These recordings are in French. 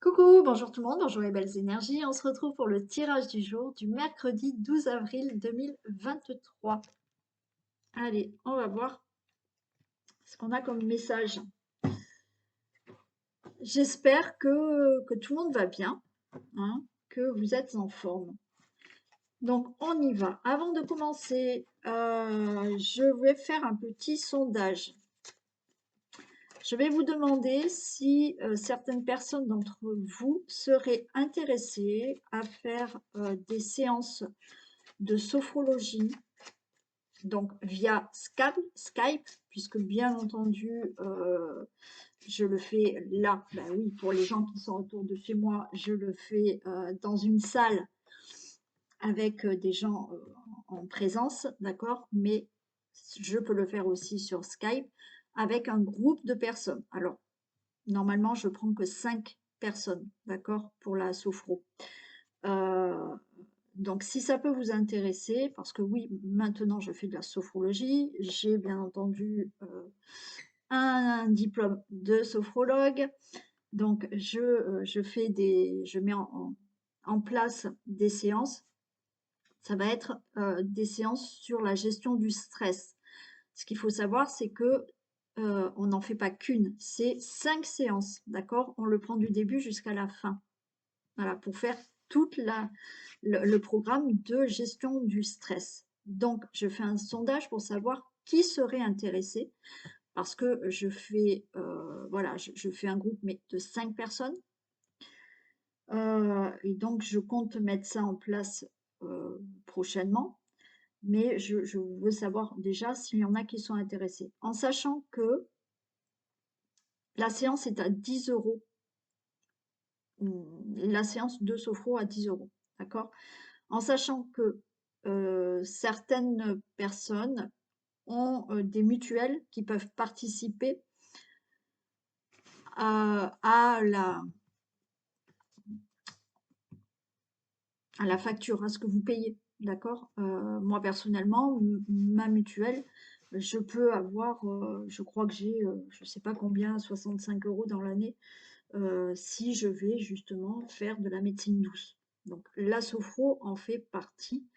Coucou, bonjour tout le monde, bonjour les belles énergies. On se retrouve pour le tirage du jour du mercredi 12 avril 2023. Allez, on va voir ce qu'on a comme message. J'espère que tout le monde va bien, hein, que vous êtes en forme. Donc, on y va. Avant de commencer, je vais faire un petit sondage. Je vais vous demander si certaines personnes d'entre vous seraient intéressées à faire des séances de sophrologie, donc via Skype, puisque bien entendu, je le fais là, ben oui, pour les gens qui sont autour de chez moi, je le fais dans une salle avec des gens en présence, d'accord, mais je peux le faire aussi sur Skype avec un groupe de personnes. Alors, normalement, je prends que 5 personnes, d'accord, pour la sophro. Euh, donc, si ça peut vous intéresser, parce que oui, maintenant je fais de la sophrologie, j'ai bien entendu un diplôme de sophrologue, donc je mets en place des séances. Ça va être des séances sur la gestion du stress. Ce qu'il faut savoir, c'est que on n'en fait pas qu'une, c'est 5 séances, d'accord? On le prend du début jusqu'à la fin. Voilà, pour faire toute le programme de gestion du stress. Donc, je fais un sondage pour savoir qui serait intéressé, parce que voilà, je fais un groupe mais de 5 personnes. Et donc, je compte mettre ça en place prochainement. Mais je veux savoir déjà s'il y en a qui sont intéressés. En sachant que la séance est à 10 euros. La séance de sophro à 10 euros. D'accord? En sachant que certaines personnes ont des mutuelles qui peuvent participer à la facture, à ce que vous payez. D'accord? Moi, personnellement, ma mutuelle, je peux avoir, je crois que j'ai, je ne sais pas combien, 65 euros dans l'année, si je vais justement faire de la médecine douce. Donc, la sophro en fait partie.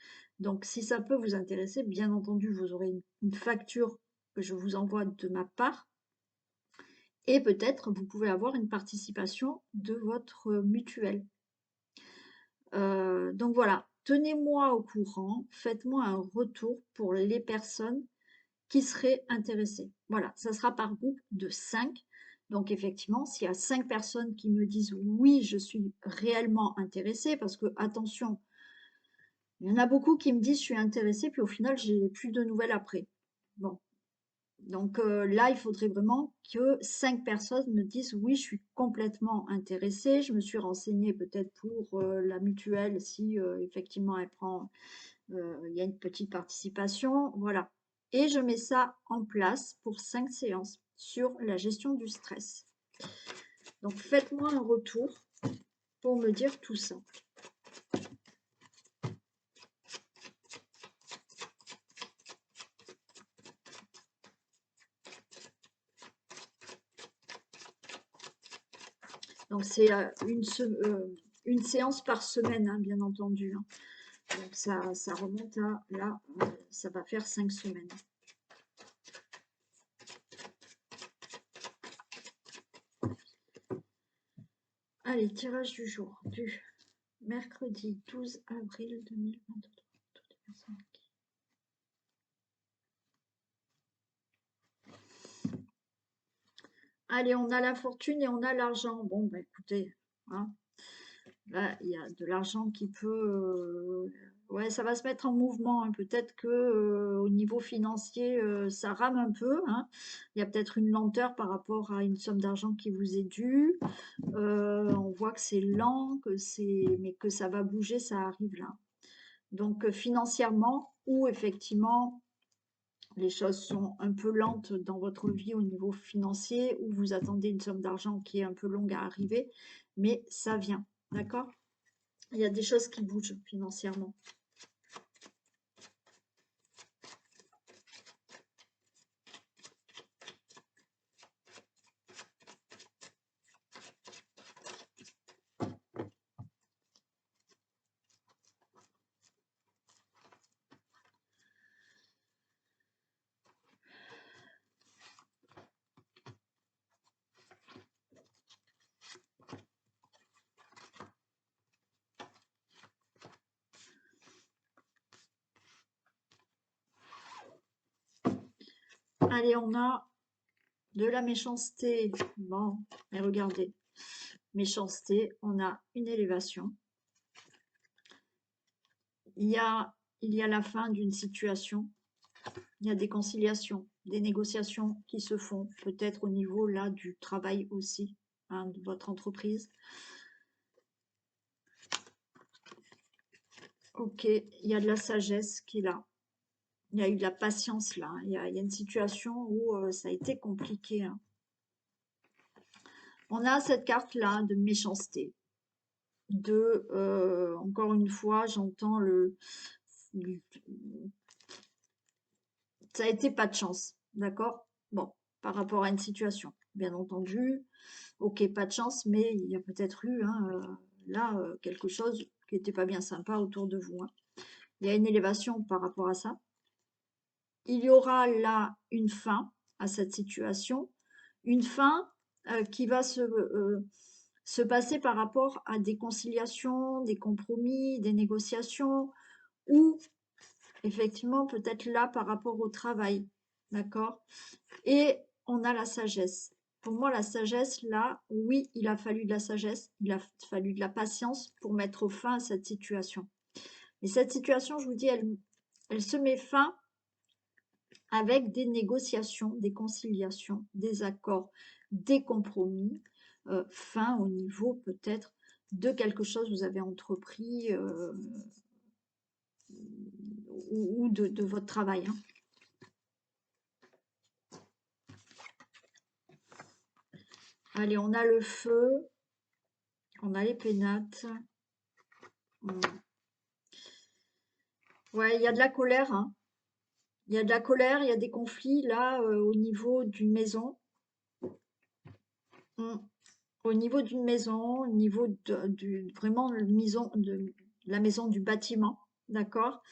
Donc, si ça peut vous intéresser, bien entendu, vous aurez une facture que je vous envoie de ma part. Et peut-être vous pouvez avoir une participation de votre mutuelle. Donc voilà, tenez-moi au courant, faites-moi un retour pour les personnes qui seraient intéressées. Voilà, ça sera par groupe de 5. Donc effectivement, s'il y a 5 personnes qui me disent oui, je suis réellement intéressée, parce que attention, il y en a beaucoup qui me disent je suis intéressée, puis au final, j'ai plus de nouvelles après. Bon, donc là, il faudrait vraiment que 5 personnes me disent oui, je suis complètement intéressée. Je me suis renseignée peut-être pour la mutuelle si effectivement il y a une petite participation. Voilà. Et je mets ça en place pour 5 séances sur la gestion du stress. Donc faites-moi un retour pour me dire tout ça. Donc c'est une séance par semaine, hein, bien entendu, hein. Donc ça remonte à là, ça va faire 5 semaines. Allez, tirage du jour du mercredi 12 avril 2023. Toutes les personnes Allez, on a la fortune et on a l'argent. Bon, bah écoutez, hein, là, il y a de l'argent qui peut... ouais, ça va se mettre en mouvement, hein. Peut-être que au niveau financier, ça rame un peu, hein. Il y a peut-être une lenteur par rapport à une somme d'argent qui vous est due. On voit que c'est lent, mais que ça va bouger, ça arrive là. Donc financièrement, ou effectivement, les choses sont un peu lentes dans votre vie au niveau financier, ou vous attendez une somme d'argent qui est un peu longue à arriver, mais ça vient, d'accord? Il y a des choses qui bougent financièrement. Allez, on a de la méchanceté. Bon, mais regardez. Méchanceté, on a une élévation. Il y a la fin d'une situation. Il y a des conciliations, des négociations qui se font, peut-être au niveau là du travail aussi, hein, de votre entreprise. Ok, il y a de la sagesse qui est là. Il y a eu de la patience là. Il y a une situation où ça a été compliqué, hein. On a cette carte-là de méchanceté. Encore une fois, j'entends ça a été pas de chance, d'accord? Bon, par rapport à une situation, bien entendu. Ok, pas de chance, mais il y a peut-être eu là quelque chose qui n'était pas bien sympa autour de vous, hein. Il y a une élévation par rapport à ça. Il y aura là une fin à cette situation, une fin qui va se passer par rapport à des conciliations, des compromis, des négociations, ou effectivement peut-être là par rapport au travail, d'accord? Et on a la sagesse. Pour moi, la sagesse, là, oui, il a fallu de la sagesse, il a fallu de la patience pour mettre fin à cette situation. Mais cette situation, je vous dis, elle se met fin avec des négociations, des conciliations, des accords, des compromis, fin au niveau peut-être de quelque chose que vous avez entrepris ou de votre travail, hein. Allez, on a le feu, on a les pénates. Ouais, il y a de la colère, hein. Il y a de la colère, il y a des conflits là au niveau d'une maison. Au niveau d'une maison, au niveau vraiment de la maison du bâtiment, d'accord?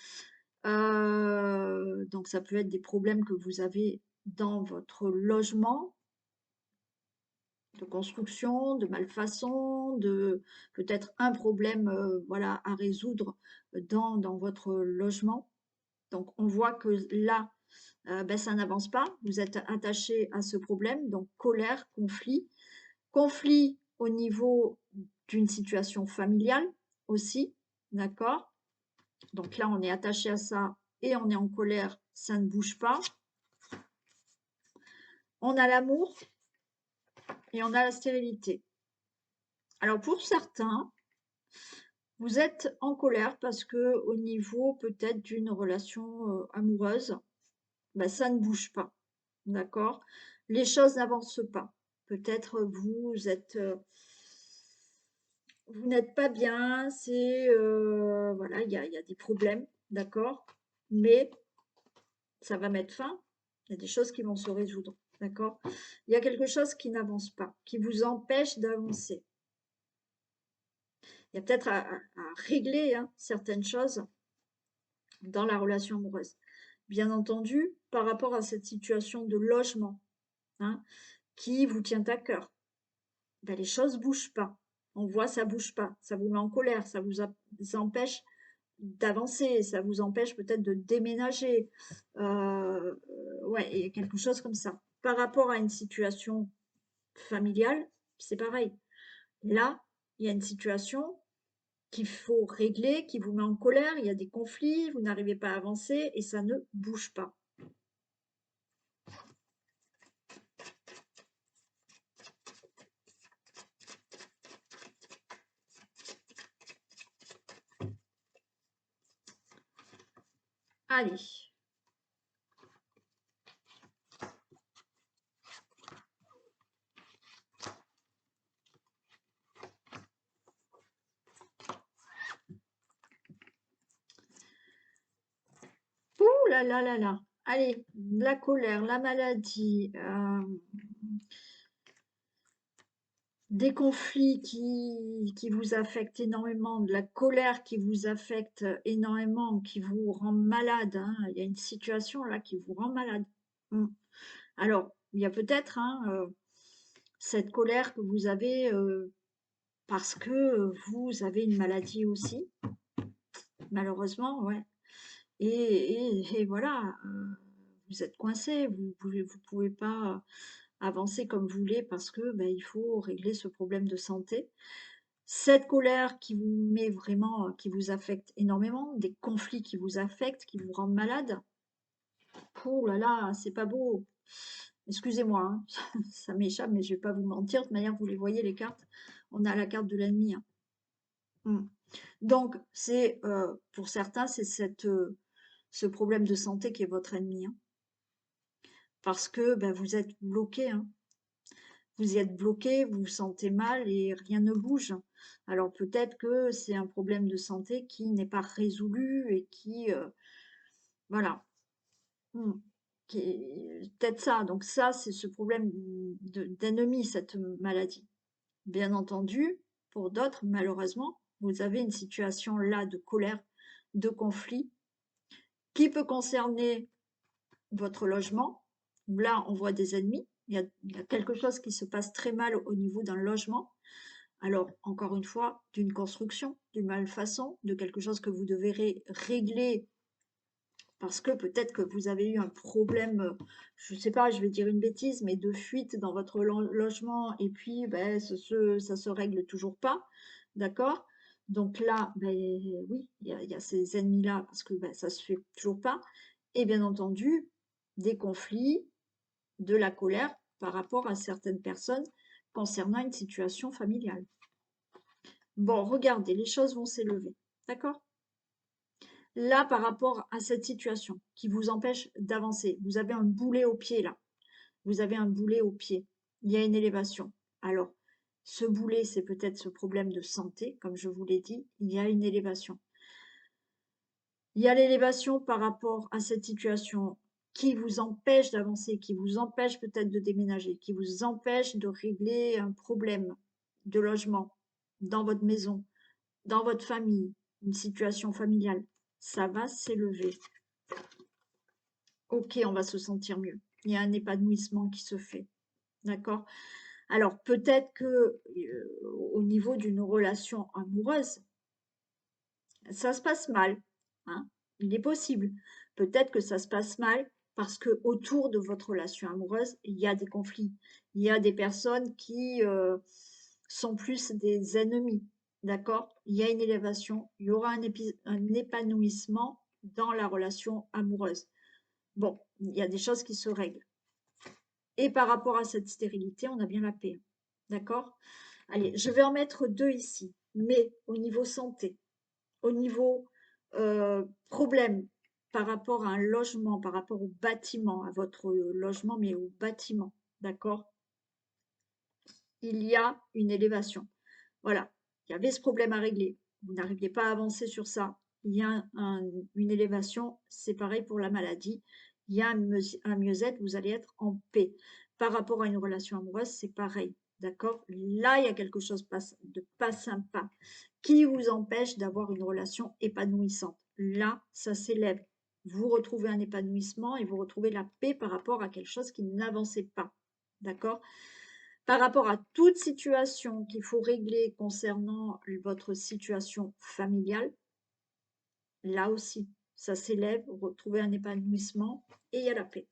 Donc ça peut être des problèmes que vous avez dans votre logement, de construction, de malfaçon, de peut-être un problème voilà, à résoudre dans votre logement. Donc on voit que là, ben, ça n'avance pas, vous êtes attaché à ce problème, donc colère, conflit. Conflit au niveau d'une situation familiale aussi, d'accord? Donc là, on est attaché à ça et on est en colère, ça ne bouge pas. On a l'amour et on a la stérilité. Alors pour certains, vous êtes en colère parce que au niveau peut-être d'une relation amoureuse, ben, ça ne bouge pas, d'accord? Les choses n'avancent pas. Peut-être vous êtes, vous n'êtes pas bien, c'est voilà, il y a des problèmes, d'accord? Mais ça va mettre fin. Il y a des choses qui vont se résoudre, d'accord? Il y a quelque chose qui n'avance pas, qui vous empêche d'avancer. Il y a peut-être à régler hein, certaines choses dans la relation amoureuse. Bien entendu, par rapport à cette situation de logement hein, qui vous tient à cœur, ben, les choses ne bougent pas. On voit ça ne bouge pas, ça vous met en colère, ça vous empêche d'avancer, ça vous empêche peut-être de déménager. Ouais, et quelque chose comme ça. Par rapport à une situation familiale, c'est pareil. Là, il y a une situation qu'il faut régler, qui vous met en colère, il y a des conflits, vous n'arrivez pas à avancer et ça ne bouge pas. Allez. Ouh là là là là. Allez, la colère, la maladie, des conflits qui vous affectent énormément, de la colère qui vous affecte énormément, qui vous rend malade, hein. Il y a une situation là qui vous rend malade. Alors, il y a peut-être hein, cette colère que vous avez parce que vous avez une maladie aussi, malheureusement, ouais. Et voilà, vous êtes coincé, vous pouvez pas avancer comme vous voulez parce que, ben, il faut régler ce problème de santé. Cette colère qui vous met vraiment, qui vous affecte énormément, des conflits qui vous affectent, qui vous rendent malade. Oh là là, c'est pas beau. Excusez-moi, hein, ça m'échappe, mais je vais pas vous mentir. De toute manière, vous les voyez les cartes. On a la carte de l'ennemi, hein. Mmh. Donc, c'est pour certains, c'est ce problème de santé qui est votre ennemi, hein, parce que ben, vous êtes bloqué, hein. Vous y êtes bloqué, vous vous sentez mal et rien ne bouge. Alors peut-être que c'est un problème de santé qui n'est pas résolu et qui, voilà, mmh, qui est peut-être ça. Donc ça, c'est ce problème d'ennemi, cette maladie. Bien entendu, pour d'autres, malheureusement, vous avez une situation là de colère, de conflit, qui peut concerner votre logement. Là, on voit des ennemis. Il y a quelque chose qui se passe très mal au niveau d'un logement. Alors, encore une fois, d'une construction, d'une malfaçon, de quelque chose que vous devez régler parce que peut-être que vous avez eu un problème, je ne sais pas, je vais dire une bêtise, mais de fuite dans votre logement et puis ben, ça se règle toujours pas, d'accord? Donc là, ben, oui, il y a ces ennemis-là parce que ben, ça se fait toujours pas. Et bien entendu, des conflits, de la colère par rapport à certaines personnes concernant une situation familiale. Bon, regardez, les choses vont s'élever, d'accord? Là, par rapport à cette situation qui vous empêche d'avancer, vous avez un boulet au pied là. Vous avez un boulet au pied. Il y a une élévation. Alors, ce boulet, c'est peut-être ce problème de santé, comme je vous l'ai dit. Il y a une élévation. Il y a l'élévation par rapport à cette situation qui vous empêche d'avancer, qui vous empêche peut-être de déménager, qui vous empêche de régler un problème de logement dans votre maison, dans votre famille, une situation familiale. Ça va s'élever. Ok, on va se sentir mieux. Il y a un épanouissement qui se fait. D'accord? Alors, peut-être que au niveau d'une relation amoureuse, ça se passe mal, hein. Il est possible. Peut-être que ça se passe mal parce que autour de votre relation amoureuse, il y a des conflits. Il y a des personnes qui sont plus des ennemis. D'accord? Il y a une élévation, il y aura un épanouissement dans la relation amoureuse. Bon, il y a des choses qui se règlent. Et par rapport à cette stérilité, on a bien la paix. D'accord? Allez, je vais en mettre deux ici. Mais au niveau santé, au niveau problème par rapport à un logement, par rapport au bâtiment, à votre logement, mais au bâtiment, d'accord? Il y a une élévation. Voilà, il y avait ce problème à régler. Vous n'arriviez pas à avancer sur ça. Il y a une élévation, c'est pareil pour la maladie. Il y a un mieux-être, vous allez être en paix. Par rapport à une relation amoureuse, c'est pareil. D'accord? Là, il y a quelque chose de pas sympa qui vous empêche d'avoir une relation épanouissante. Là, ça s'élève. Vous retrouvez un épanouissement et vous retrouvez la paix par rapport à quelque chose qui n'avançait pas. D'accord? Par rapport à toute situation qu'il faut régler concernant votre situation familiale, là aussi, ça s'élève, vous retrouvez un épanouissement et il y a la paix.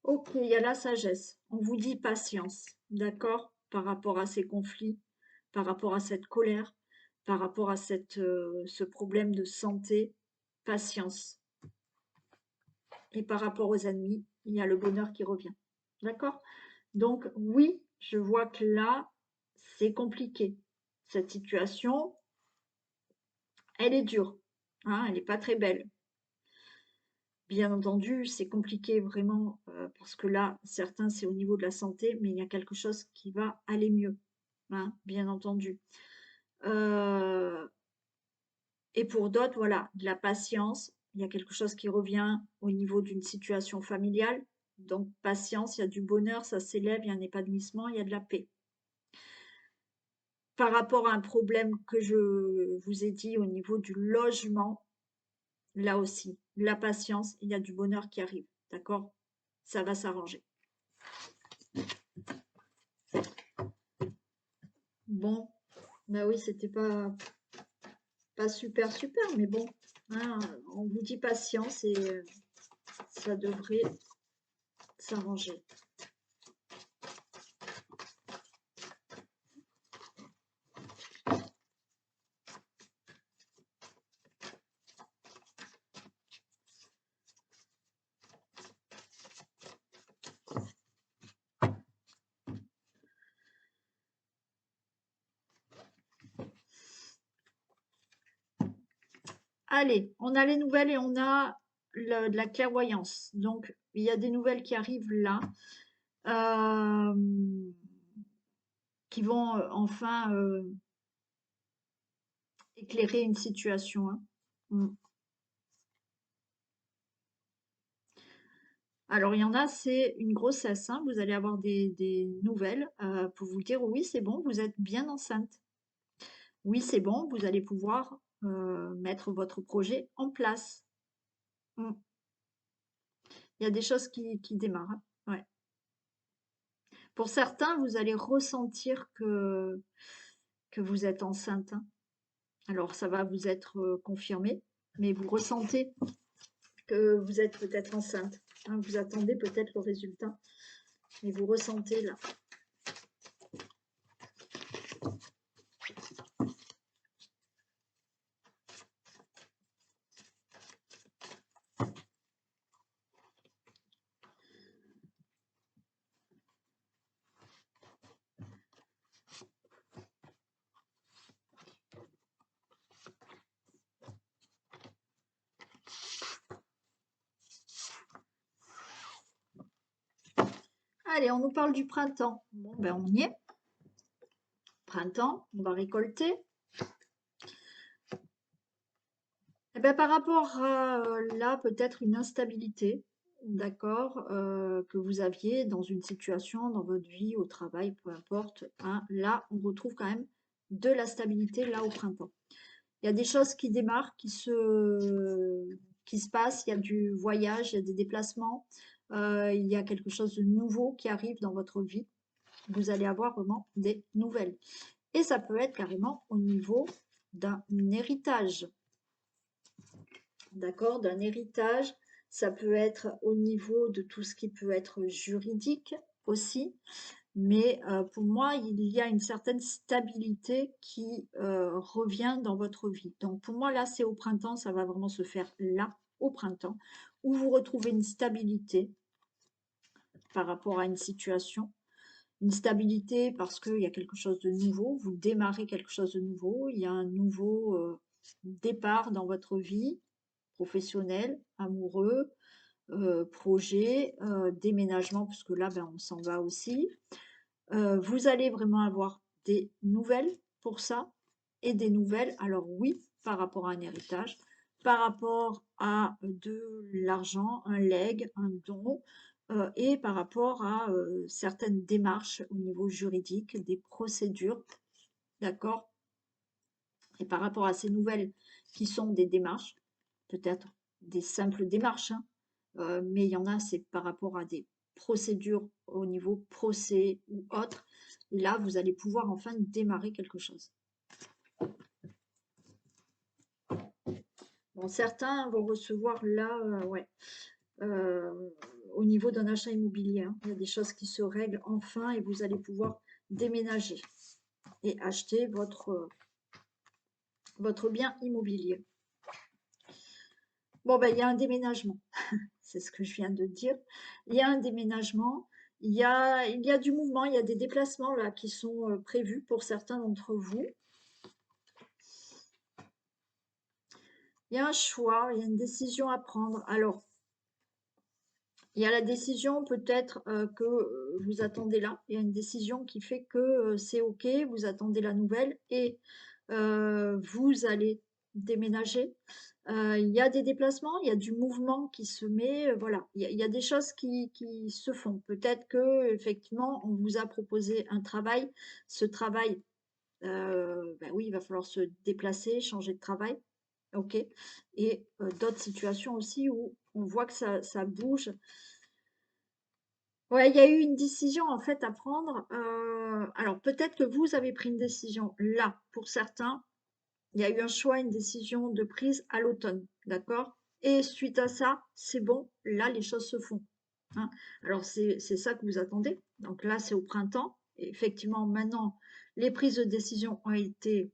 Ok, il y a la sagesse. On vous dit patience, d'accord? Par rapport à ces conflits, par rapport à cette colère, par rapport à ce problème de santé, patience. Et par rapport aux ennemis, il y a le bonheur qui revient. D'accord? Donc oui, je vois que là, c'est compliqué. Cette situation, elle est dure, hein, elle n'est pas très belle. Bien entendu, c'est compliqué vraiment parce que là, certains, c'est au niveau de la santé, mais il y a quelque chose qui va aller mieux, hein, bien entendu. Et pour d'autres, voilà, de la patience, il y a quelque chose qui revient au niveau d'une situation familiale. Donc, patience, il y a du bonheur, ça s'élève, il y a un épanouissement, il y a de la paix. Par rapport à un problème que je vous ai dit au niveau du logement, là aussi, la patience, il y a du bonheur qui arrive, d'accord? Ça va s'arranger. Bon, bah oui, c'était pas super super, mais bon, hein, on vous dit patience et ça devrait s'arranger. Allez, on a les nouvelles et on a de la clairvoyance. Donc, il y a des nouvelles qui arrivent là, euh, qui vont enfin éclairer une situation, hein. Mm. Alors, il y en a, c'est une grossesse, hein. Vous allez avoir des nouvelles pour vous dire oui, c'est bon, vous êtes bien enceinte. Oui, c'est bon, vous allez pouvoir mettre votre projet en place. Mm. Il y a des choses qui démarrent, hein. Ouais. Pour certains, vous allez ressentir que vous êtes enceinte, hein. Alors, ça va vous être confirmé, mais vous ressentez que vous êtes peut-être enceinte, hein. Vous attendez peut-être le résultat, mais vous ressentez là. Allez, on nous parle du printemps. Bon, ben on y est. Printemps, on va récolter. Eh ben, par rapport à là, peut-être une instabilité, d'accord, que vous aviez dans une situation, dans votre vie, au travail, peu importe, hein, là, on retrouve quand même de la stabilité là au printemps. Il y a des choses qui démarrent, qui se passent, il y a du voyage, il y a des déplacements, il y a quelque chose de nouveau qui arrive dans votre vie. Vous allez avoir vraiment des nouvelles. Et ça peut être carrément au niveau d'un héritage. D'accord, d'un héritage. Ça peut être au niveau de tout ce qui peut être juridique aussi. Mais pour moi, il y a une certaine stabilité qui revient dans votre vie. Donc pour moi, là, c'est au printemps, ça va vraiment se faire là, au printemps, où vous retrouvez une stabilité par rapport à une situation. Une stabilité parce qu'il y a quelque chose de nouveau, vous démarrez quelque chose de nouveau, il y a un nouveau départ dans votre vie professionnelle, amoureux, projet, déménagement, puisque là, ben, on s'en va aussi. Vous allez vraiment avoir des nouvelles pour ça et des nouvelles, alors oui, par rapport à un héritage, par rapport à de l'argent, un legs, un don, et par rapport à certaines démarches au niveau juridique, des procédures, d'accord? Et par rapport à ces nouvelles qui sont des démarches, peut-être des simples démarches, hein, mais il y en a, c'est par rapport à des procédures au niveau procès ou autre. Et là, vous allez pouvoir enfin démarrer quelque chose. Bon, certains vont recevoir là, ouais, euh, au niveau d'un achat immobilier, hein. Il y a des choses qui se règlent enfin et vous allez pouvoir déménager et acheter votre bien immobilier. Bon, ben, il y a un déménagement. C'est ce que je viens de dire. Il y a un déménagement, il y a du mouvement, il y a des déplacements là qui sont prévus pour certains d'entre vous. Il y a un choix, il y a une décision à prendre. Alors, il y a la décision peut-être que vous attendez là. Il y a une décision qui fait que c'est OK, vous attendez la nouvelle et vous allez déménager. Il y a des déplacements, il y a du mouvement qui se met, voilà. Il y a des choses qui se font. Peut-être que effectivement, on vous a proposé un travail. Ce travail, ben oui, il va falloir se déplacer, changer de travail. ok? Et d'autres situations aussi où on voit que ça bouge. Ouais, il y a eu une décision en fait à prendre. Alors peut-être que vous avez pris une décision là, pour certains, il y a eu un choix, une décision de prise à l'automne, d'accord? Et suite à ça, c'est bon, là les choses se font, hein. Alors c'est ça que vous attendez. Donc là, c'est au printemps. Et effectivement, maintenant, les prises de décision ont été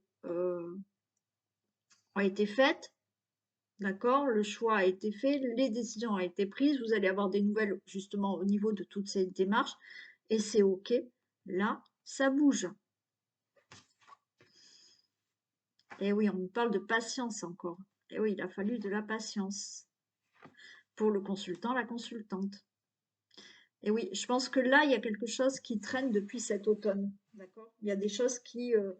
faites. D'accord, le choix a été fait, les décisions ont été prises, vous allez avoir des nouvelles justement au niveau de toutes ces démarches et c'est OK. Là, ça bouge. Et oui, on nous parle de patience encore. Et oui, il a fallu de la patience pour le consultant, la consultante. Et oui, je pense que là, il y a quelque chose qui traîne depuis cet automne. D'accord? Il y a des choses il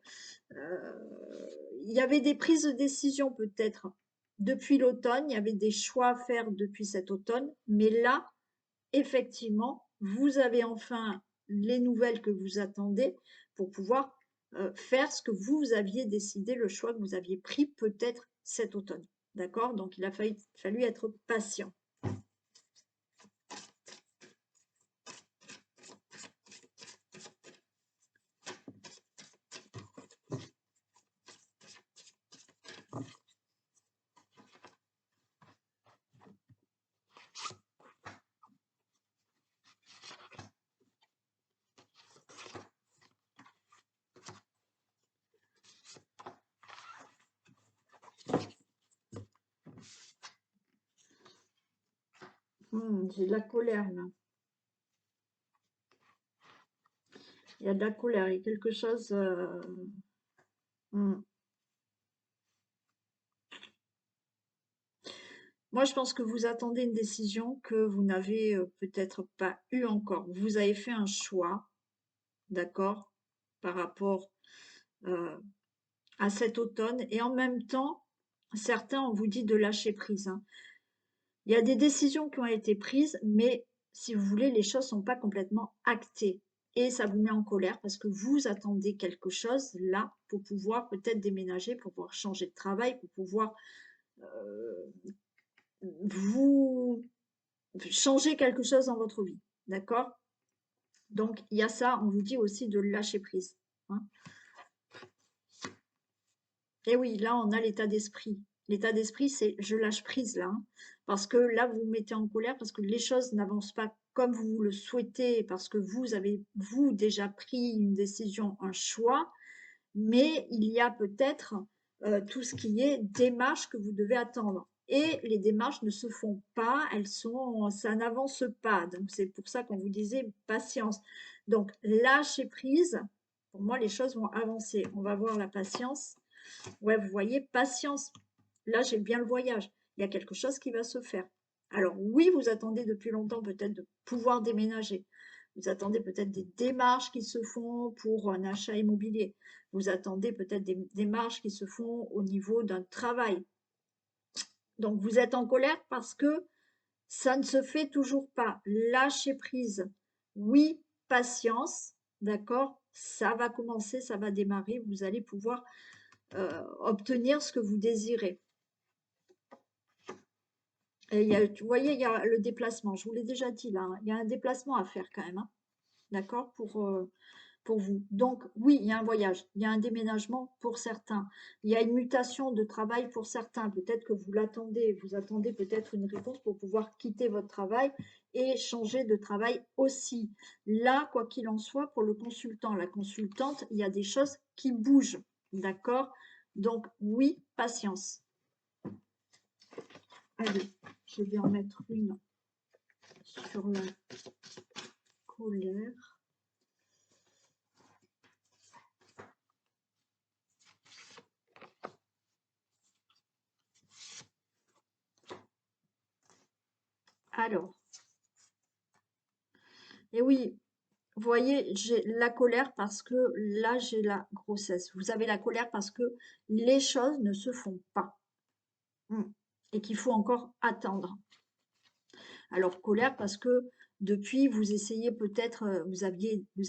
y avait des prises de décision peut-être depuis l'automne, il y avait des choix à faire depuis cet automne, mais là, effectivement, vous avez enfin les nouvelles que vous attendez pour pouvoir faire ce que vous aviez décidé, le choix que vous aviez pris peut-être cet automne. D'accord? Donc, il a fallu être patient. J'ai de la colère là. Il y a de la colère, il y a quelque chose. Hmm. Moi, je pense que vous attendez une décision que vous n'avez peut-être pas eue encore. Vous avez fait un choix, d'accord, par rapport euh, à cet automne. Et en même temps, certains, on vous dit de lâcher prise, hein. Il y a des décisions qui ont été prises, mais si vous voulez, les choses ne sont pas complètement actées. Et ça vous met en colère parce que vous attendez quelque chose là pour pouvoir peut-être déménager, pour pouvoir changer de travail, pour pouvoir euh, vous changer quelque chose dans votre vie. D'accord? Donc, il y a ça, on vous dit aussi de lâcher prise, hein. Et oui, là, on a l'état d'esprit. L'état d'esprit, c'est je lâche prise là, hein, parce que là, vous vous mettez en colère, parce que les choses n'avancent pas comme vous le souhaitez, parce que vous avez, vous, déjà pris une décision, un choix, mais il y a peut-être tout ce qui est démarche que vous devez attendre. Et les démarches ne se font pas, ça n'avance pas. Donc, c'est pour ça qu'on vous disait patience. Donc, lâchez prise. Pour moi, les choses vont avancer. On va voir la patience. Ouais, vous voyez, patience. Là, j'ai bien le voyage. Il y a quelque chose qui va se faire. Alors oui, vous attendez depuis longtemps peut-être de pouvoir déménager. Vous attendez peut-être des démarches qui se font pour un achat immobilier. Vous attendez peut-être des démarches qui se font au niveau d'un travail. Donc vous êtes en colère parce que ça ne se fait toujours pas. Lâchez prise. Oui, patience. D'accord? Ça va commencer, ça va démarrer. Vous allez pouvoir obtenir ce que vous désirez. Et vous voyez, il y a le déplacement. Je vous l'ai déjà dit là, hein. Il y a un déplacement à faire quand même, hein. D'accord, pour vous. Donc oui, il y a un voyage, il y a un déménagement pour certains. Il y a une mutation de travail pour certains. Peut-être que vous attendez peut-être une réponse pour pouvoir quitter votre travail et changer de travail aussi. Là, quoi qu'il en soit, pour le consultant, la consultante, il y a des choses qui bougent. D'accord? Donc oui, patience. Allez, je vais en mettre une sur la colère. Alors, et oui, vous voyez, j'ai la colère parce que là, j'ai la grossesse. Vous avez la colère parce que les choses ne se font pas. Mm. Et qu'il faut encore attendre. Alors, colère parce que depuis, vous essayez peut-être, vous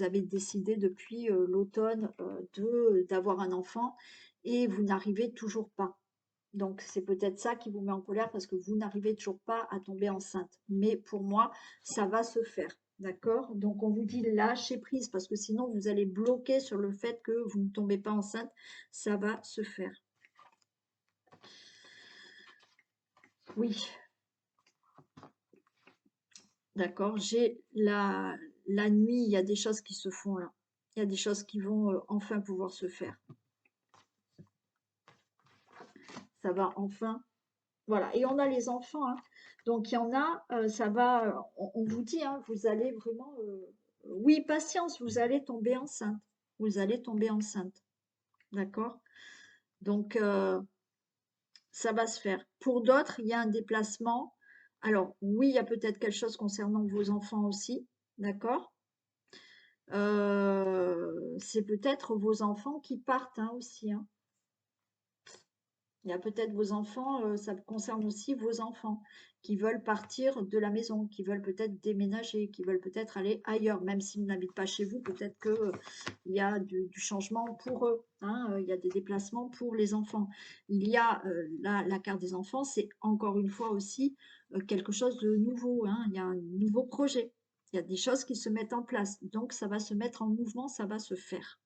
avez décidé depuis l'automne d'avoir un enfant et vous n'arrivez toujours pas. Donc, c'est peut-être ça qui vous met en colère parce que vous n'arrivez toujours pas à tomber enceinte. Mais pour moi, ça va se faire. D'accord? Donc, on vous dit lâcher prise parce que sinon, vous allez bloquer sur le fait que vous ne tombez pas enceinte. Ça va se faire. Oui, d'accord. J'ai la nuit, il y a des choses qui se font là. Il y a des choses qui vont enfin pouvoir se faire. Ça va enfin. Voilà. Et on a les enfants, hein. Donc il y en a, ça va, on vous dit, hein, vous allez vraiment, oui, patience, vous allez tomber enceinte. Vous allez tomber enceinte. D'accord? Donc ça va se faire. Pour d'autres, il y a un déplacement. Alors oui, il y a peut-être quelque chose concernant vos enfants aussi. D'accord? C'est peut-être vos enfants qui partent hein, aussi, hein. Il y a peut-être vos enfants, ça concerne aussi vos enfants qui veulent partir de la maison, qui veulent peut-être déménager, qui veulent peut-être aller ailleurs, même s'ils n'habitent pas chez vous, peut-être que il y a du changement pour eux, hein, il y a des déplacements pour les enfants. Il y a la carte des enfants, c'est encore une fois aussi quelque chose de nouveau, hein, il y a un nouveau projet, il y a des choses qui se mettent en place, donc ça va se mettre en mouvement, ça va se faire.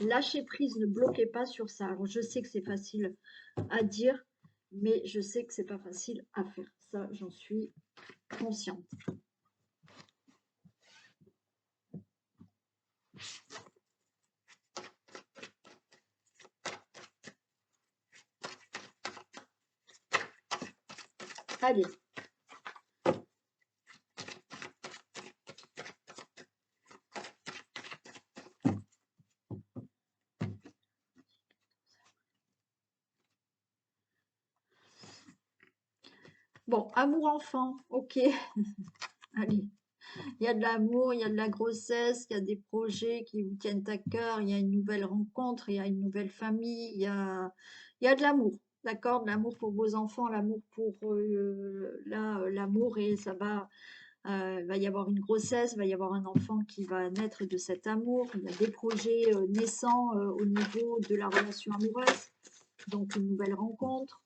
Lâcher prise, ne bloquez pas sur ça. Alors, je sais que c'est facile à dire, mais je sais que c'est pas facile à faire. Ça, j'en suis consciente. Allez. Bon, amour-enfant, ok. Allez. Il y a de l'amour, il y a de la grossesse, il y a des projets qui vous tiennent à cœur, il y a une nouvelle rencontre, il y a une nouvelle famille, il y a de l'amour, d'accord? De l'amour pour vos enfants, l'amour pour l'amour et ça va y avoir une grossesse, il va y avoir un enfant qui va naître de cet amour, il y a des projets naissants au niveau de la relation amoureuse, donc une nouvelle rencontre.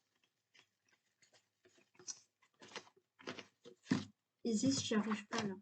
Isis, j'y arrive pas là.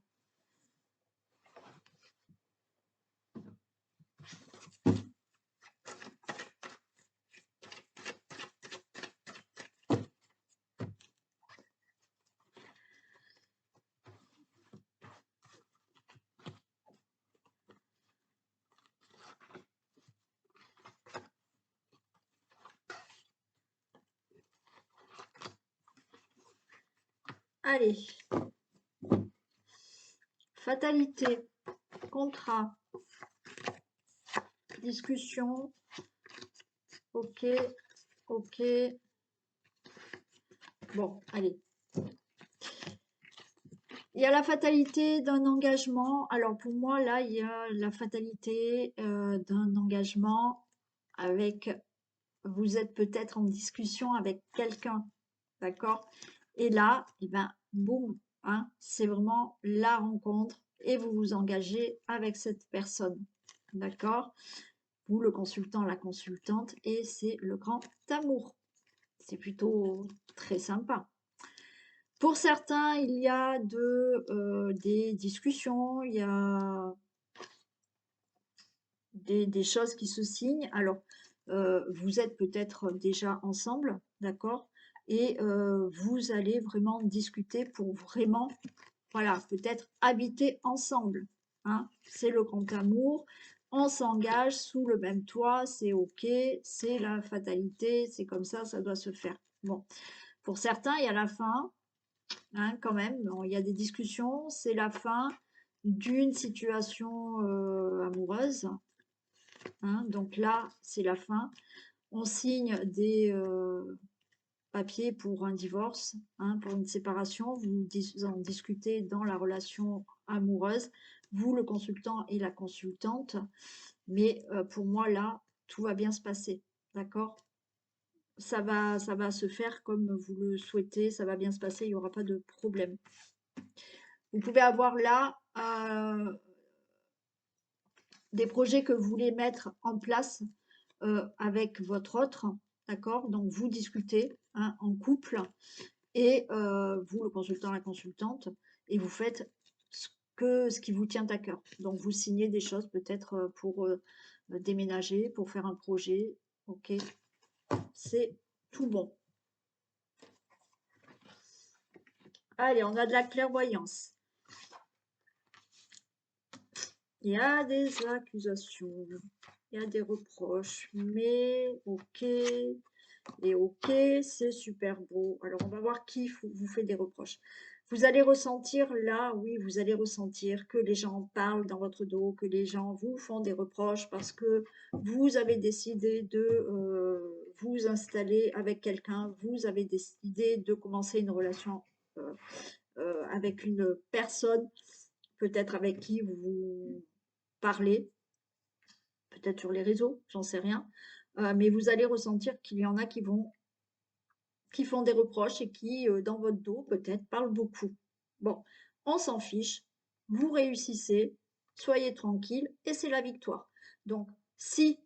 Allez, fatalité, contrat, discussion, ok, ok. Bon, allez. Il y a la fatalité d'un engagement. Alors pour moi, là, il y a la fatalité d'un engagement avec, vous êtes peut-être en discussion avec quelqu'un, d'accord? Et là, eh ben, boum, hein, c'est vraiment la rencontre et vous vous engagez avec cette personne, d'accord? Vous, le consultant, la consultante, et c'est le grand amour. C'est plutôt très sympa. Pour certains, il y a des discussions, il y a des choses qui se signent. Alors, vous êtes peut-être déjà ensemble, d'accord? Et vous allez vraiment discuter pour vraiment, voilà, peut-être habiter ensemble, hein? C'est le grand amour. On s'engage sous le même toit, c'est OK, c'est la fatalité, c'est comme ça doit se faire. Bon, pour certains, il y a la fin, hein, quand même, il y a des discussions, c'est la fin d'une situation amoureuse, hein, donc là, c'est la fin. On signe des papiers pour un divorce, hein, pour une séparation. Vous en discutez dans la relation amoureuse, vous, le consultant et la consultante. Mais pour moi, là, tout va bien se passer. D'accord? Ça va se faire comme vous le souhaitez. Ça va bien se passer. Il n'y aura pas de problème. Vous pouvez avoir là des projets que vous voulez mettre en place avec votre autre, d'accord? Donc vous discutez, hein, en couple et vous, le consultant, la consultante, et vous faites ce qui vous tient à cœur. Donc vous signez des choses peut-être pour déménager, pour faire un projet, ok? C'est tout bon. Allez, on a de la clairvoyance. Il y a des accusations, il y a des reproches, mais ok, et ok, c'est super beau. Alors, on va voir qui vous fait des reproches. Vous allez ressentir là, oui, vous allez ressentir que les gens parlent dans votre dos, que les gens vous font des reproches parce que vous avez décidé de vous installer avec quelqu'un, vous avez décidé de commencer une relation avec une personne, peut-être avec qui vous parlez, peut-être sur les réseaux, j'en sais rien. Mais vous allez ressentir qu'il y en a qui font des reproches et qui, dans votre dos, peut-être, parlent beaucoup. Bon, on s'en fiche, vous réussissez, soyez tranquille, et c'est la victoire. Donc, si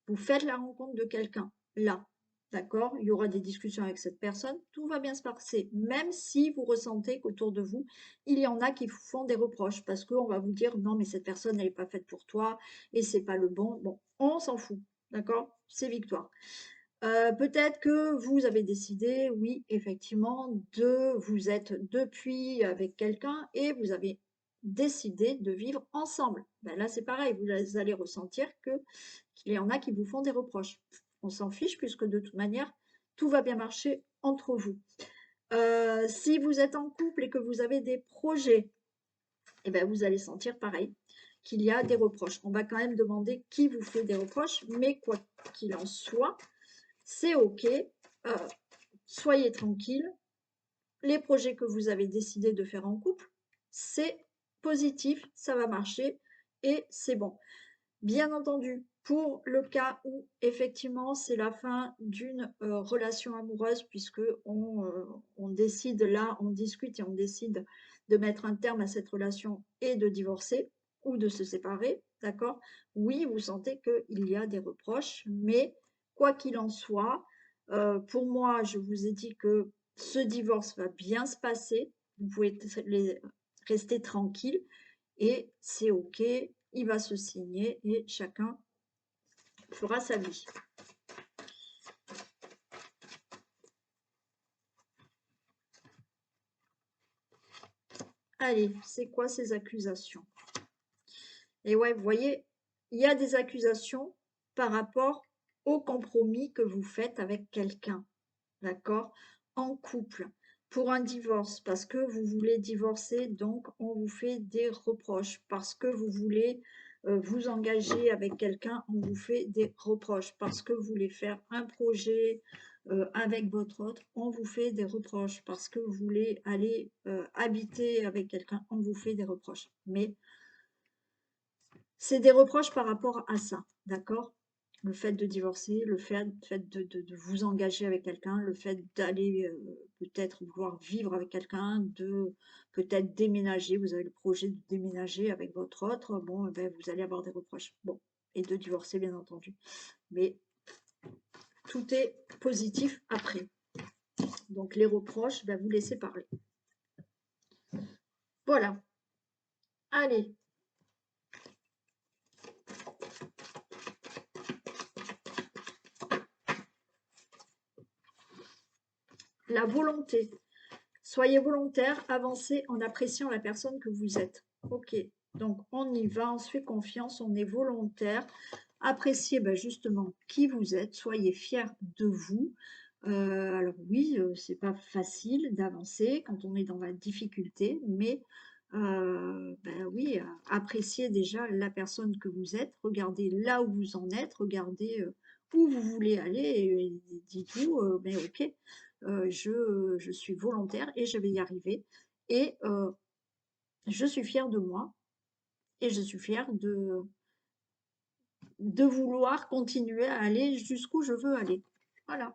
vous faites la rencontre de quelqu'un, là, d'accord, il y aura des discussions avec cette personne, tout va bien se passer, même si vous ressentez qu'autour de vous, il y en a qui vous font des reproches, parce qu'on va vous dire, non, mais cette personne, elle n'est pas faite pour toi, et c'est pas le bon. Bon, on s'en fout, d'accord, c'est victoire. Peut-être que vous avez décidé, oui, effectivement, vous êtes depuis avec quelqu'un et vous avez décidé de vivre ensemble. Ben là, c'est pareil, vous allez ressentir qu'il y en a qui vous font des reproches. On s'en fiche puisque de toute manière, tout va bien marcher entre vous. Si vous êtes en couple et que vous avez des projets, eh ben, vous allez sentir pareil, qu'il y a des reproches. On va quand même demander qui vous fait des reproches, mais quoi qu'il en soit, c'est OK, soyez tranquille. Les projets que vous avez décidé de faire en couple, c'est positif, ça va marcher et c'est bon. Bien entendu, pour le cas où effectivement c'est la fin d'une relation amoureuse, puisque on décide là, on discute et on décide de mettre un terme à cette relation et de divorcer ou de se séparer, d'accord? Oui, vous sentez qu'il y a des reproches, mais quoi qu'il en soit, pour moi, je vous ai dit que ce divorce va bien se passer. Vous pouvez rester tranquille et c'est OK. Il va se signer et chacun fera sa vie. Allez, c'est quoi ces accusations? Et ouais, vous voyez, il y a des accusations par rapport au compromis que vous faites avec quelqu'un, d'accord? En couple, pour un divorce, parce que vous voulez divorcer, donc on vous fait des reproches. Parce que vous voulez vous engager avec quelqu'un, on vous fait des reproches. Parce que vous voulez faire un projet avec votre autre, on vous fait des reproches. Parce que vous voulez aller habiter avec quelqu'un, on vous fait des reproches. Mais c'est des reproches par rapport à ça, d'accord? Le fait de divorcer, le fait de vous engager avec quelqu'un, le fait d'aller peut-être vouloir vivre avec quelqu'un, de peut-être déménager, vous avez le projet de déménager avec votre autre, bon, ben, vous allez avoir des reproches. Bon, et de divorcer, bien entendu. Mais tout est positif après. Donc les reproches, ben, vous laissez parler. Voilà. Allez. La volonté. Soyez volontaire, avancez en appréciant la personne que vous êtes. Ok, donc on y va, on se fait confiance, on est volontaire. Appréciez justement qui vous êtes, soyez fiers de vous. Alors oui, c'est pas facile d'avancer quand on est dans la difficulté, mais oui, appréciez déjà la personne que vous êtes, regardez là où vous en êtes, regardez où vous voulez aller et dites-vous, ok, je suis volontaire et je vais y arriver. Et je suis fière de moi et je suis fière de vouloir continuer à aller jusqu'où je veux aller. Voilà.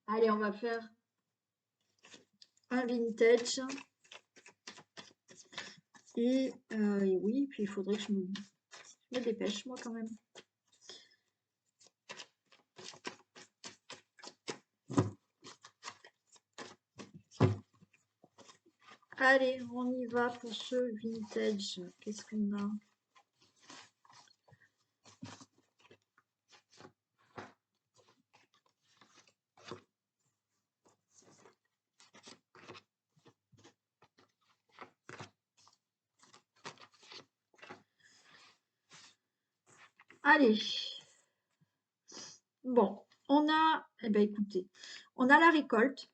Allez, on va faire un vintage. Et oui, puis il faudrait que je me dépêche, moi, quand même. Allez, on y va pour ce vintage. Qu'est-ce qu'on a? Allez, bon, on a, eh ben écoutez, on a la récolte,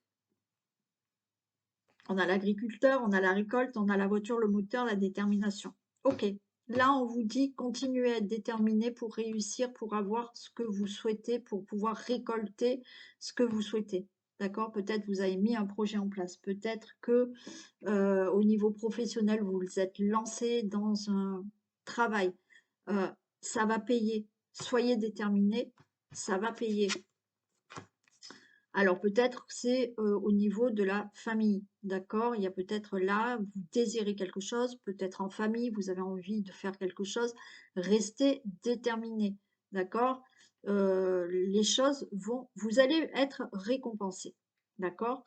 on a l'agriculteur, on a la récolte, on a la voiture, le moteur, la détermination. Ok, là on vous dit continuez à être déterminé pour réussir, pour avoir ce que vous souhaitez, pour pouvoir récolter ce que vous souhaitez. D'accord? Peut-être vous avez mis un projet en place, peut-être que au niveau professionnel, vous vous êtes lancé dans un travail. Euh, Ça va payer. Soyez déterminé, ça va payer. Alors peut-être que c'est au niveau de la famille, d'accord? Il y a peut-être là, vous désirez quelque chose, peut-être en famille, vous avez envie de faire quelque chose. Restez déterminé, d'accord? Les choses vont, vous allez être récompensé, d'accord?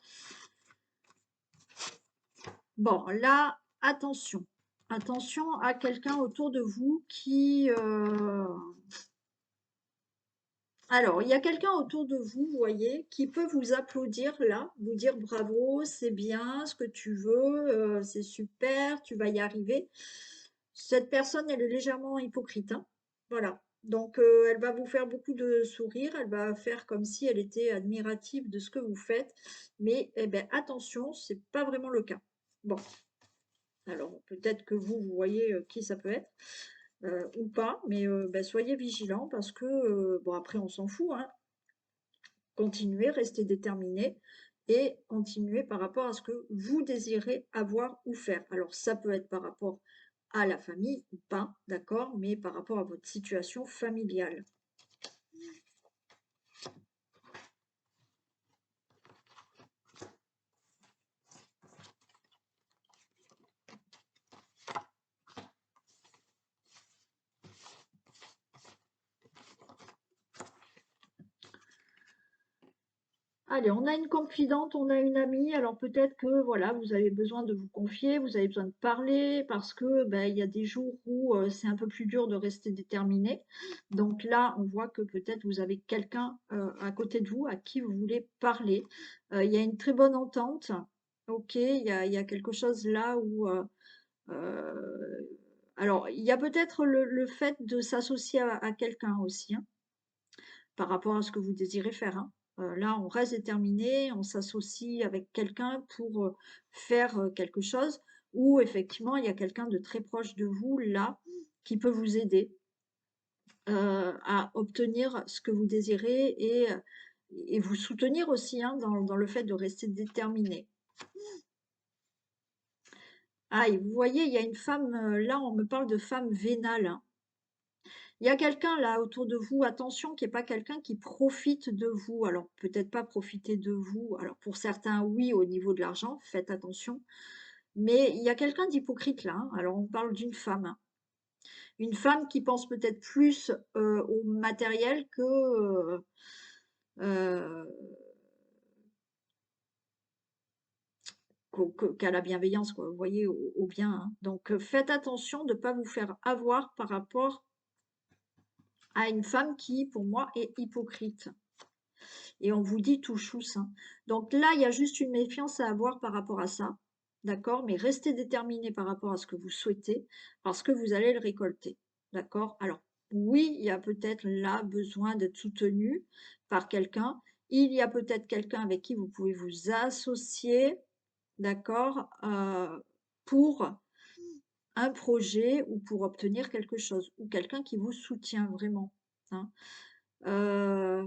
Bon, là, attention. Attention à quelqu'un autour de vous qui... Alors, il y a quelqu'un autour de vous, vous voyez, qui peut vous applaudir là, vous dire bravo, c'est bien ce que tu veux, c'est super, tu vas y arriver. Cette personne, elle est légèrement hypocrite, hein. Voilà. Donc, elle va vous faire beaucoup de sourires, elle va faire comme si elle était admirative de ce que vous faites. Mais, eh ben, attention, c'est pas vraiment le cas. Bon, alors peut-être que vous voyez qui ça peut être ou pas, mais ben, soyez vigilants parce que, bon après on s'en fout, hein. Continuez, restez déterminés et continuez par rapport à ce que vous désirez avoir ou faire. Alors ça peut être par rapport à la famille ou pas, d'accord, mais par rapport à votre situation familiale. Allez, on a une confidente, on a une amie, alors peut-être que voilà, vous avez besoin de vous confier, vous avez besoin de parler parce que ben, il y a des jours où c'est un peu plus dur de rester déterminé. Donc là, on voit que peut-être vous avez quelqu'un à côté de vous à qui vous voulez parler. Il y a une très bonne entente. Ok, il y a quelque chose là où euh, alors il y a peut-être le fait de s'associer à quelqu'un aussi, hein, par rapport à ce que vous désirez faire, hein. Là, on reste déterminé, on s'associe avec quelqu'un pour faire quelque chose, ou effectivement, il y a quelqu'un de très proche de vous, là, qui peut vous aider à obtenir ce que vous désirez et vous soutenir aussi, hein, dans le fait de rester déterminé. Ah, et vous voyez, il y a une femme, là, on me parle de femme vénale, hein. Il y a quelqu'un là autour de vous, attention, qui n'est pas quelqu'un qui profite de vous. Alors peut-être pas profiter de vous. Alors pour certains, oui, au niveau de l'argent, faites attention. Mais il y a quelqu'un d'hypocrite là, hein. Alors on parle d'une femme, hein. Une femme qui pense peut-être plus au matériel euh, qu'à la bienveillance, quoi. Vous voyez, au bien, hein. Donc faites attention de ne pas vous faire avoir par rapport à une femme qui, pour moi, est hypocrite. Et on vous dit tout chousse, hein. Donc là, il y a juste une méfiance à avoir par rapport à ça, d'accord? Mais restez déterminé par rapport à ce que vous souhaitez, parce que vous allez le récolter, d'accord? Alors, oui, il y a peut-être là besoin d'être soutenu par quelqu'un. Il y a peut-être quelqu'un avec qui vous pouvez vous associer, d'accord? Pour un projet ou pour obtenir quelque chose, ou quelqu'un qui vous soutient vraiment, hein. Euh,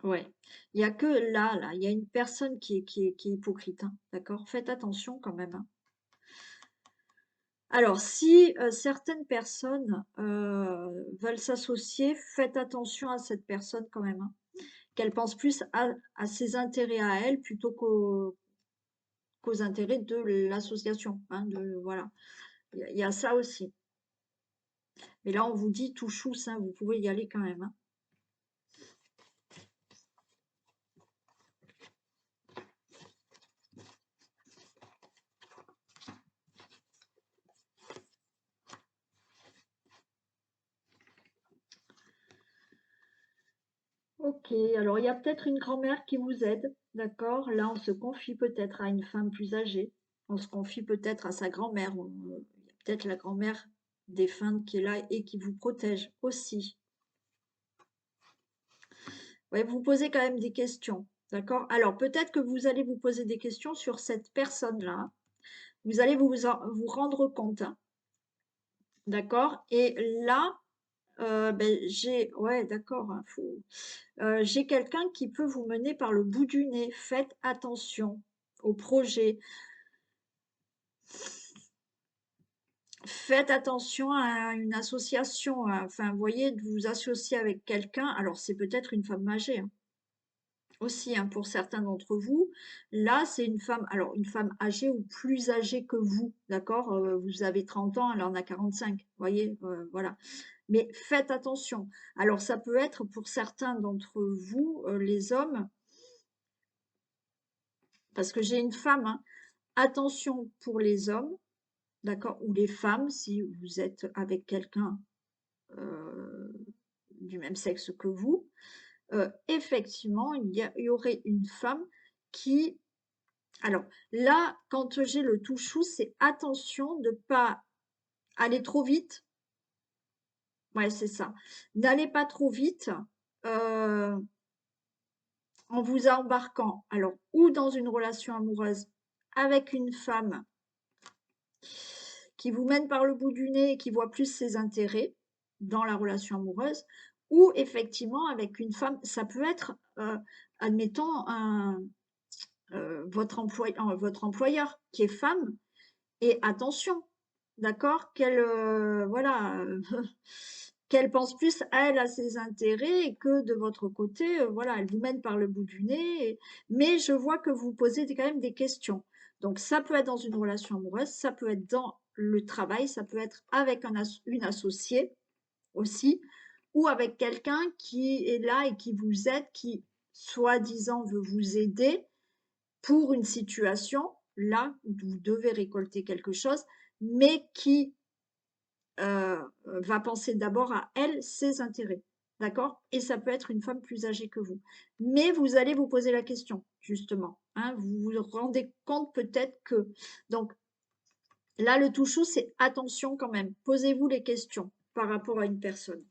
Ouais, il y a que là, il y a une personne qui est hypocrite, hein, d'accord? Faites attention quand même, hein. Alors, si certaines personnes veulent s'associer, faites attention à cette personne quand même, hein, qu'elle pense plus à ses intérêts à elle plutôt qu'aux intérêts de l'association, hein, voilà. Il y a ça aussi. Mais là, on vous dit tout chousse, hein, vous pouvez y aller quand même, hein. OK, alors il y a peut-être une grand-mère qui vous aide, d'accord? Là, on se confie peut-être à une femme plus âgée. On se confie peut-être à sa grand-mère. Il y a peut-être la grand-mère défunte qui est là et qui vous protège aussi. Ouais, vous posez quand même des questions, d'accord? Alors peut-être que vous allez vous poser des questions sur cette personne-là. Vous allez vous rendre compte, hein, d'accord? Et là, j'ai ouais, d'accord, hein, j'ai quelqu'un qui peut vous mener par le bout du nez. Faites attention au projet. Faites attention à une association, enfin, vous voyez, de vous associer avec quelqu'un. Alors, c'est peut-être une femme âgée, hein, aussi, hein, pour certains d'entre vous. Là, c'est une femme, alors une femme âgée ou plus âgée que vous, d'accord? Vous avez 30 ans, elle en a 45, vous voyez, voilà. Mais faites attention. Alors, ça peut être pour certains d'entre vous, les hommes, parce que j'ai une femme, hein, attention pour les hommes, d'accord, ou les femmes, si vous êtes avec quelqu'un du même sexe que vous, effectivement, il y aurait une femme qui... Alors là, quand j'ai le touchou, c'est attention de ne pas aller trop vite. Ouais, c'est ça. N'allez pas trop vite euh, en vous embarquant, alors, ou dans une relation amoureuse avec une femme qui vous mène par le bout du nez et qui voit plus ses intérêts dans la relation amoureuse, ou effectivement avec une femme, ça peut être, admettons, votre employeur qui est femme, et attention, d'accord, qu'elle voilà, qu'elle pense plus à elle, à ses intérêts, et que de votre côté, voilà, elle vous mène par le bout du nez. Mais je vois que vous posez quand même des questions. Donc ça peut être dans une relation amoureuse, ça peut être dans le travail, ça peut être avec une associée aussi, ou avec quelqu'un qui est là et qui vous aide, qui soi-disant veut vous aider pour une situation, là où vous devez récolter quelque chose, mais qui va penser d'abord à elle, ses intérêts. D'accord? Et ça peut être une femme plus âgée que vous. Mais vous allez vous poser la question, justement. Hein, vous vous rendez compte peut-être que... Donc là, le tout chou, c'est attention quand même. Posez-vous les questions par rapport à une personne.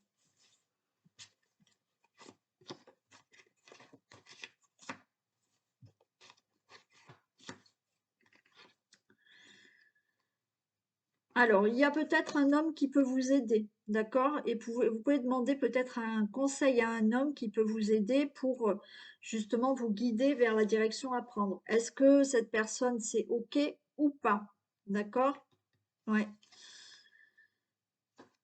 Alors, il y a peut-être un homme qui peut vous aider, d'accord? Et vous pouvez demander peut-être un conseil à un homme qui peut vous aider pour justement vous guider vers la direction à prendre. Est-ce que cette personne, c'est OK ou pas? D'accord? Ouais.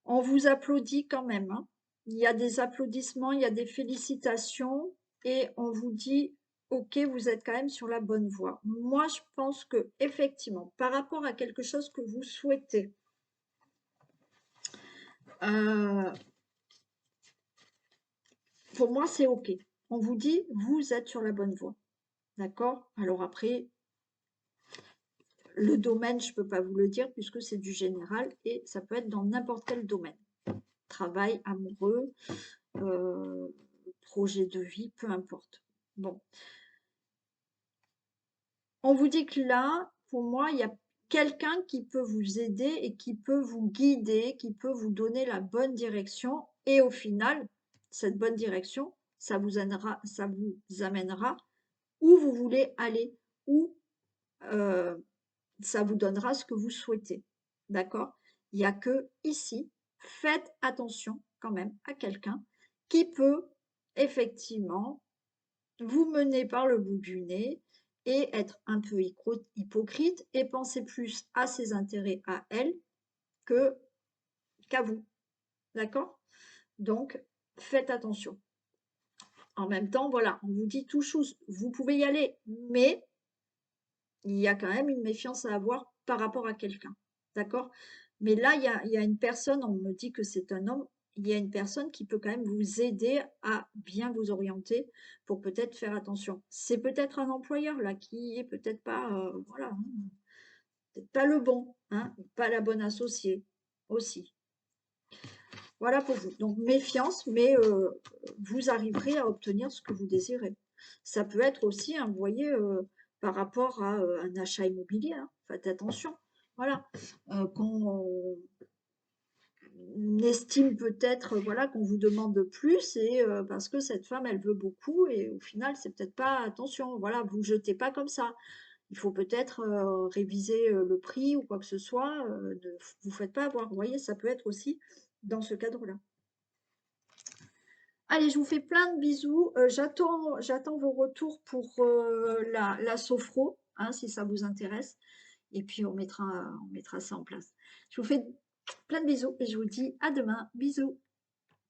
On vous applaudit quand même, hein. Il y a des applaudissements, il y a des félicitations et on vous dit OK, vous êtes quand même sur la bonne voie. Moi, je pense que effectivement, par rapport à quelque chose que vous souhaitez, euh, pour moi, c'est OK. On vous dit, vous êtes sur la bonne voie. D'accord? Alors après, le domaine, je ne peux pas vous le dire puisque c'est du général et ça peut être dans n'importe quel domaine. Travail, amoureux, euh, projet de vie, peu importe. Bon. On vous dit que là, pour moi, il y a quelqu'un qui peut vous aider et qui peut vous guider, qui peut vous donner la bonne direction. Et au final, cette bonne direction, ça vous amènera où vous voulez aller, où ça vous donnera ce que vous souhaitez. D'accord? Il n'y a que ici, faites attention quand même à quelqu'un qui peut effectivement vous mener par le bout du nez et être un peu hypocrite et penser plus à ses intérêts à elle que qu'à vous. D'accord? Donc, faites attention. En même temps, voilà, on vous dit tout chose, vous pouvez y aller, mais il y a quand même une méfiance à avoir par rapport à quelqu'un. D'accord? Mais là, il y a une personne, on me dit que c'est un homme, il y a une personne qui peut quand même vous aider à bien vous orienter pour peut-être faire attention. C'est peut-être un employeur là qui est peut-être pas, voilà, hein, peut-être pas le bon, hein, pas la bonne associée aussi. Voilà pour vous. Donc méfiance, mais vous arriverez à obtenir ce que vous désirez. Ça peut être aussi, hein, vous voyez, par rapport à, un achat immobilier, hein, faites attention. Voilà, quand on estime peut-être, voilà, qu'on vous demande plus et parce que cette femme, elle veut beaucoup et au final, c'est peut-être pas attention, voilà, vous jetez pas comme ça. Il faut peut-être, réviser, le prix ou quoi que ce soit, ne vous faites pas avoir. Vous voyez, ça peut être aussi dans ce cadre-là. Allez, je vous fais plein de bisous. J'attends vos retours pour la sophro, hein, si ça vous intéresse. Et puis on mettra ça en place. Je vous fais plein de bisous et je vous dis à demain. Bisous.